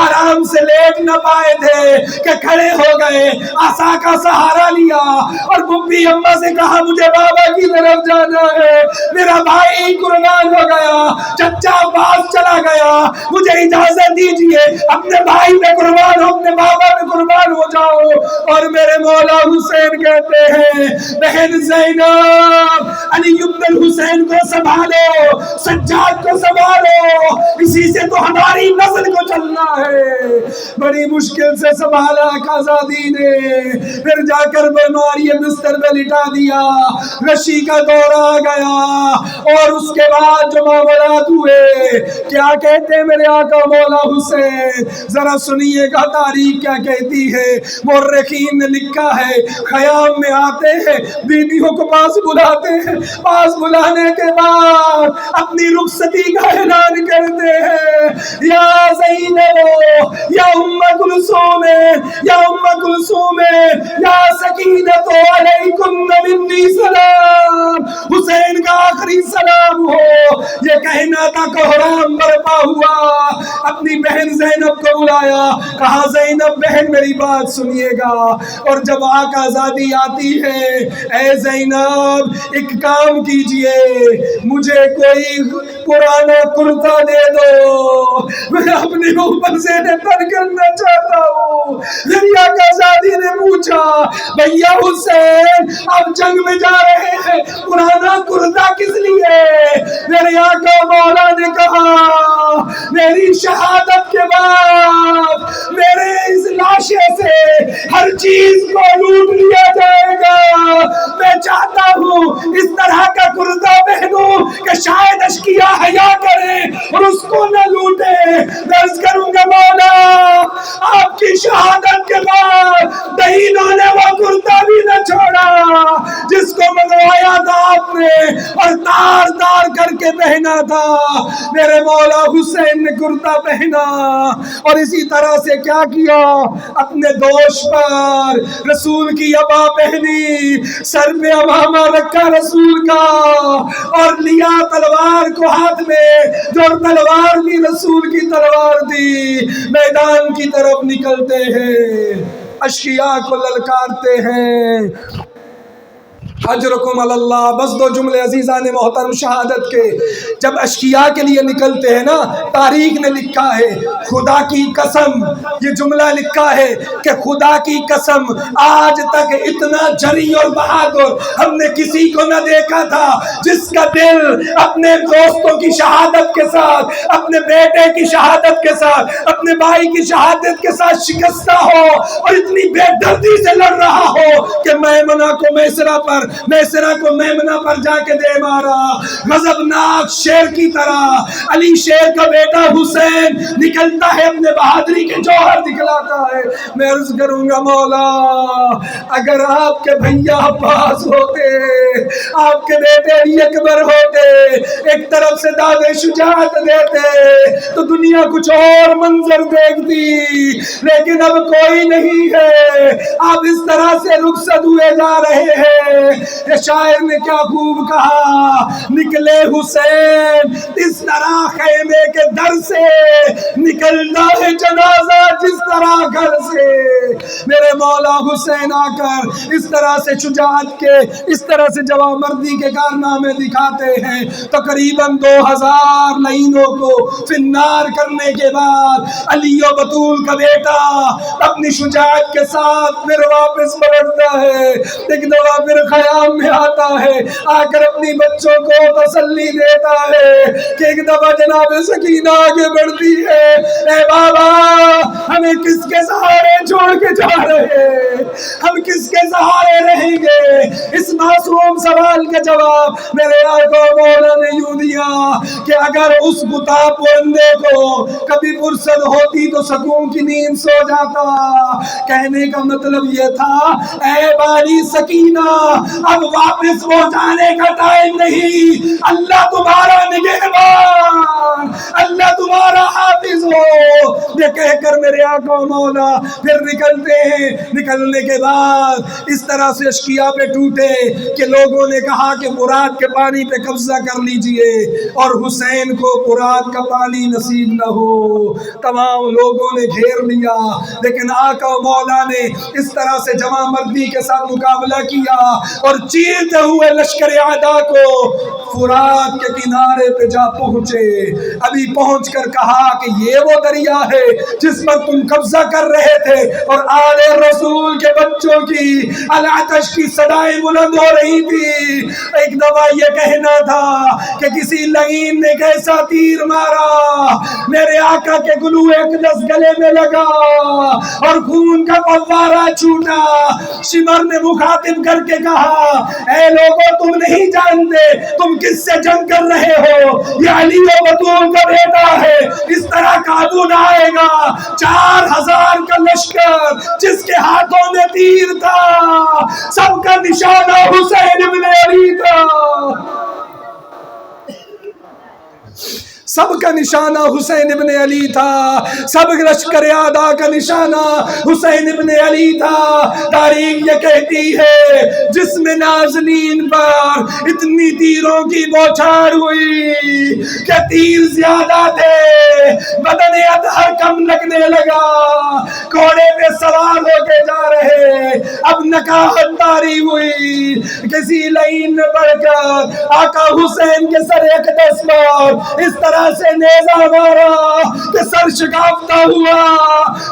آرام سے لیٹ نہ پائے تھے کہ کھڑے ہو گئے عصا کا سہارا لیا اور ببی اماں سے کہا مجھے بابا کی طرف جانا ہے میرا بھائی قربان ہو گیا چچا عباس چلا گیا مجھے اجازت دیجئے اپنے بھائی پہ قربان ہو اپنے بابا پہ قربان ہو جاؤ. اور میرے مولا حسین کہتے ہیں بہن زینب علی ابن الحسین کو سنبھالو سجاد کو سنبھالو اسی سے تو ہماری نسل کو چلنا ہے. بڑی مشکل سے سنبھالا قاضی نے پھر جا کر بیماری بستر میں لٹا دیا. رشی کا دورہ آ گیا اور اس کے بعد جو معاملات ہوئے کیا کہتے ہیں میرے آقا مولا حسین ذرا سنیے گا تاریخ کیا کہتی ہے. مورخین نے لکھا ہے خیام میں آتے ہیں بیویوں کو پاس بلاتے ہیں پاس بلانے کے بعد اپنی رخصتی کا اعلان کرتے ہیں یا زینب یا ام کلثوم یا ام کلثوم یا سکینۃ علیکم منی سلام. حسین کا آخری سلام ہو یہ کہنا تھا کوہرام برپا ہوا. اپنی بہن زینب کو بلایا کہا زینب بہن میری بات سنیے گا. اور جب آقا آزادی آتی ہے اے زینب ایک کام کیجئے مجھے کوئی پرانا کرتا دے دو میں اپنے اوپر سے پن کرنا چاہتا ہوں. میری آقا آزادی نے پوچھا بھیا حسین آپ جنگ میں جا رہے ہیں پرانا کرتا کس لیے؟ میرے آقا مولا نے کہا میری شہادت کے بعد میرے اس لاشے سے ہر چیز کو لوٹ لیا جائے گا. میں چاہتا ہوں اس طرح کا کرتا پہنوں کہ شاید اشکیا حیا کریں اور اس کو نہ لوٹے. درس کروں گا مولا آپ کی شہادت کے بعد دہینوں نے وہ کرتا بھی نہ چھوڑا جس کو منگوایا تھا آپ نے اور تار تار کر کے پہنا تھا. میرے مولا حسین نے کرتا پہنا اور اسی طرح سے کیا کیا اپنے دوش پر رسول کی عبا پہنی سر میں عمامہ رکھا رسول کا اور لیا تلوار کو ہاتھ میں جو تلوار بھی رسول کی تلوار تھی. میدان کی طرف نکلتے ہیں اشقیاء کو للکارتے ہیں. اجرکم علی اللہ. بس دو جملے عزیزان محترم شہادت کے جب اشقیاء کے لیے نکلتے ہیں نا تاریخ نے لکھا ہے خدا کی قسم یہ جملہ لکھا ہے کہ خدا کی قسم آج تک اتنا جری اور بہادر ہم نے کسی کو نہ دیکھا تھا جس کا دل اپنے دوستوں کی شہادت کے ساتھ اپنے بیٹے کی شہادت کے ساتھ اپنے بھائی کی شہادت کے ساتھ شکستہ ہو اور اتنی بے دردی سے لڑ رہا ہو کہ میمنہ کو میسرہ کو میمنہ پر جا کے دے مارا. غضبناک شیر کی طرح علی شیر کا بیٹا حسین نکلتا ہے اپنے بہادری کے جوہر دکھلاتا ہے. میں عرض کروں گا مولا اگر آپ کے بھیا عباس ہوتے آپ کے بیٹے علی اکبر ہوتے ایک طرف سے دعوے شجاعت دیتے تو دنیا کچھ اور منظر دیکھتی. لیکن اب کوئی نہیں ہے. آپ اس طرح سے رخصت ہوئے جا رہے ہیں یہ شاعر نے کیا خوب کہا، نکلے حسین اس طرح خیمے کے در سے، نکلنا ہے جنازہ جس طرح گھر سے۔ میرے مولا حسین آ کر اس طرح سے شجاعت کے، اس طرح سے جوان مردی کے کارنامے دکھاتے ہیں۔ تقریباً 2000 لعینوں کو فنار کرنے کے بعد علی و بطول کا بیٹا اپنی شجاعت کے ساتھ پھر واپس پلٹتا ہے۔ ایک دفعہ پھر خیام میں آتا ہے، آ کر اپنی بچوں کو تسلی دیتا ہے کہ ایک دفعہ جناب سکینہ آگے بڑھتی ہے، اے بابا ہمیں کس کے سہارے چھوڑ کے جا رہے ہیں، ہم کس کے سہارے رہیں گے؟ اس معصوم سوال کا جواب میرے آقا مولا نے یوں دیا کہ اگر اس غتاب پرندے کو کبھی فرصت ہوتی تو سکون کی نیند سو جاتا۔ کہنے کا مطلب یہ تھا، اے باری سکینہ اب واپس پہنچانے کا ٹائم نہیں، اللہ تمہارا نگہبان، اللہ تمہارا حافظ ہو۔ یہ کہہ کر میرے آقا مولا پھر نکلتے ہیں۔ نکلنے کے بعد اس طرح سے اشکیا پہ ٹوٹے کہ لوگوں نے کہا کہ فرات کے پانی پہ قبضہ کر لیجئے اور حسین کو فرات کا پانی نصیب نہ ہو۔ تمام لوگوں نے گھیر لیا، لیکن آقا مولا نے اس طرح سے جوان مردی کے ساتھ مقابلہ کیا اور چیرتے ہوئے لشکر اعداء کو فرات کے کنارے پہ جا پہنچے۔ ابھی پہنچ کر کہا کہ یہ وہ دریا ہے جس پر تم قبضہ کر رہے تھے، اور آل رسول کے بچوں کی العطش کی صدائیں بلند ہو رہی تھی۔ ایک دفعہ یہ کہنا تھا کہ کسی لعین نے کیسا تیر مارا، میرے آقا کے گلو اقدس گلے میں لگا اور خون کا فوارہ چھوٹا۔ شمر نے مخاطب کر کے کہا، اے لوگوں تم نہیں جانتے تم کس سے جنگ کر رہے ہو، یہ علی و بطول کا بیٹا ہے، اس طرح قابو نہ آئے گا۔ 4000 کا لشکر جس کے ہاتھوں میں تیر تھا، سب کا نشانہ حسین ابن علی تھا، سب کا نشانہ حسین ابن علی تھا، سب لشکر اعداء کا نشانہ حسین ابن علی تھا۔ تاریخ یہ کہتی ہے جسم نازنین پر اتنی تیروں کی بوچھار ہوئی کہ تیر زیادہ تھے، بدن اطہر کم لگنے لگا، گھوڑے پہ سوار ہو کے جا رہے، اب نکاحت طاری ہوئی۔ کسی لعین نے پڑھ کر آقا حسین کے سر اقدس پر اس طرح سے نیزہ مارا کہ سر شکافتہ ہوا،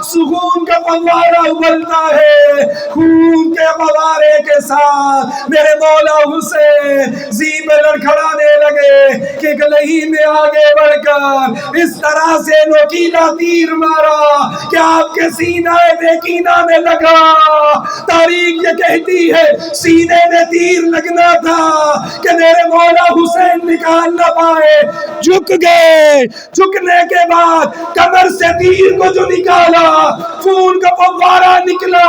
سخون کا فوارہ ابلتا ہے۔ خون کے فوارے کے ساتھ میرے مولا حسین زین پہ لڑکھڑانے لگے کہ ایک لعین نے آگے بڑھ کر اس طرح سے نوکیلا تیر مارا کہ آپ کے سینہ بے کینہ میں لگا۔ تاریخ یہ کہتی ہے سینے میں تیر لگنا تھا کہ میرے مولا حسین نکال نہ پائے، جھک گئے۔ جھکنے کے بعد کمر سے تیر کو جو نکالا، خون کا فوارہ نکلا،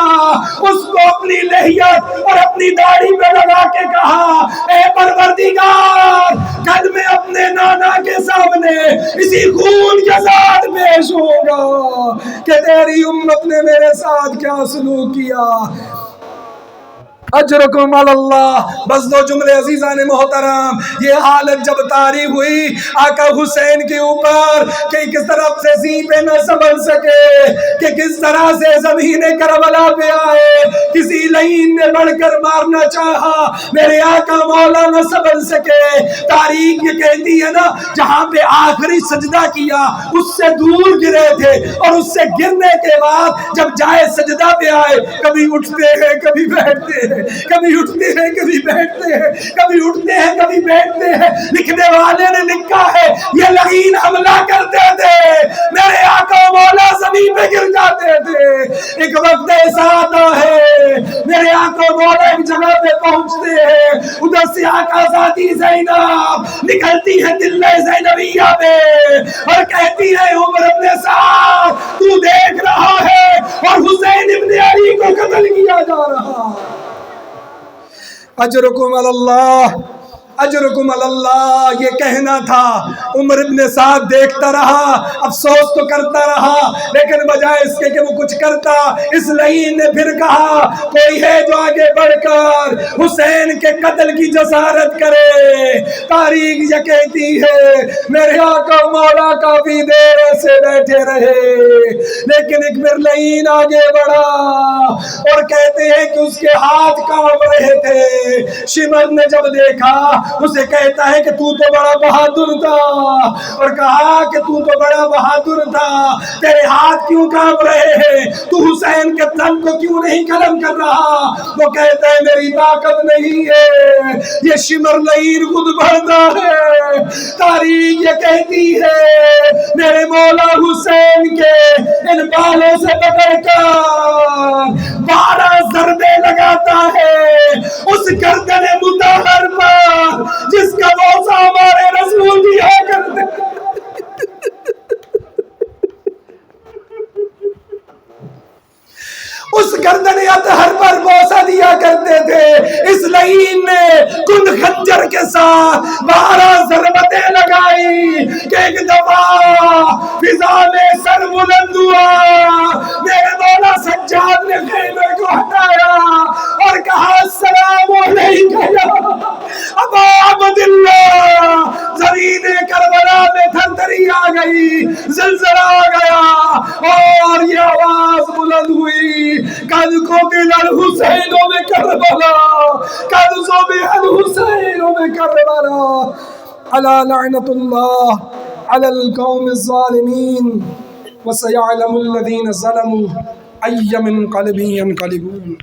اس کو اپنی لحیت اور اپنی داڑھی پہ لگا کے کہا، اے پروردگار کل میں اپنے نانا کے سامنے اسی خون کے ساتھ پیش ہوگا کہ تیری امت نے میرے ساتھ کیا سلوک کیا۔ اجرکم علی اللہ۔ بس دو جملے عزیزان محترم، یہ حالت جب طاری ہوئی آقا حسین کے اوپر کہ کس طرف سے زین پہ نہ سنبھل سکے، کہ کس طرح سے زمین کربلا پہ آئے، کسی لعین نے بڑھ کر مارنا چاہا، میرے آقا مولا نہ سنبھل سکے۔ تاریخ یہ کہتی ہے نا جہاں پہ آخری سجدہ کیا اس سے دور گرے تھے، اور اس سے گرنے کے بعد جب جائے سجدہ پہ آئے، کبھی اٹھتے ہیں کبھی بیٹھتے ہیں، کبھی اٹھتے ہیں کبھی بیٹھتے ہیں، کبھی اٹھتے ہیں کبھی بیٹھتے ہیں۔ لکھنے والے نے لکھا ہے یہ لعین حملہ کرتے تھے، میرے آقا مولا زمین پہ گر جاتے تھے۔ ایک وقت ایسا آتا ہے میرے آقا مولا ایک جگہ پہ پہنچتے ہیں، ادھر سے آقا ذاتی زینب نکلتی ہے دلہ زینبیہ پہ اور کہتی ہے عمر ابن سعد تو دیکھ رہا ہے اور حسین ابن علی کو قتل کیا جا رہا۔ اجرکم علی اللہ۔ اجرکم علی اللہ یہ کہنا تھا۔ عمر ابن سعد دیکھتا رہا، افسوس تو کرتا رہا، لیکن بجائے اس کے کہ وہ کچھ کرتا، اس لعین نے پھر کہا کوئی ہے جو آگے بڑھ کر حسین کے قتل کی جسارت کرے؟ تاریخ یہ کہتی ہے میرے آقا مولا کافی دیر ایسے بیٹھے رہے، لیکن ایک پھر لعین آگے بڑھا اور کہتے ہیں کہ اس کے ہاتھ کانپ رہے تھے۔ شمر نے جب دیکھا اسے کہتا ہے کہ تو بڑا بہادر تھا، اور کہا کہ تو بڑا بہادر تھا، تیرے ہاتھ کیوں کانپ رہے ہیں؟ تو حسین کے تن کو کیوں نہیں قلم کر رہا؟ وہ کہتا ہے میری طاقت نہیں ہے، یہ شمر لعین خود بڑھتا ہے۔ تاریخ یہ کہتی ہے میرے مولا حسین کے ان بالوں سے پکڑ کر 12 ضربے لگاتا ہے اس گردن مطہر پر جس کا بوسہ ہمارے رسول دیا کرتے۔ اس گردن اطہر پر بوسہ دیا کرتے تھے۔ اس لعین نے کند خنجر کے ساتھ 12 ضربتیں لگائی کہ ایک دفعہ فضا میں سر بلند ہوا، میرے مولا سجاد نے خیمے کو ہٹایا اور کہا السلام علیکم یا ابا عبداللہ۔ زمین کربلا میں تھرتھری آ گئی، زلزلہ آ گیا اور یہ آواز بلند ہوئی قد قتل الحسین بکربلا، قد ذبح الحسین بکربلا، الا لعنت اللہ علی القوم الظالمین وسيعلم الذين ظلموا أي منقلب ينقلبون۔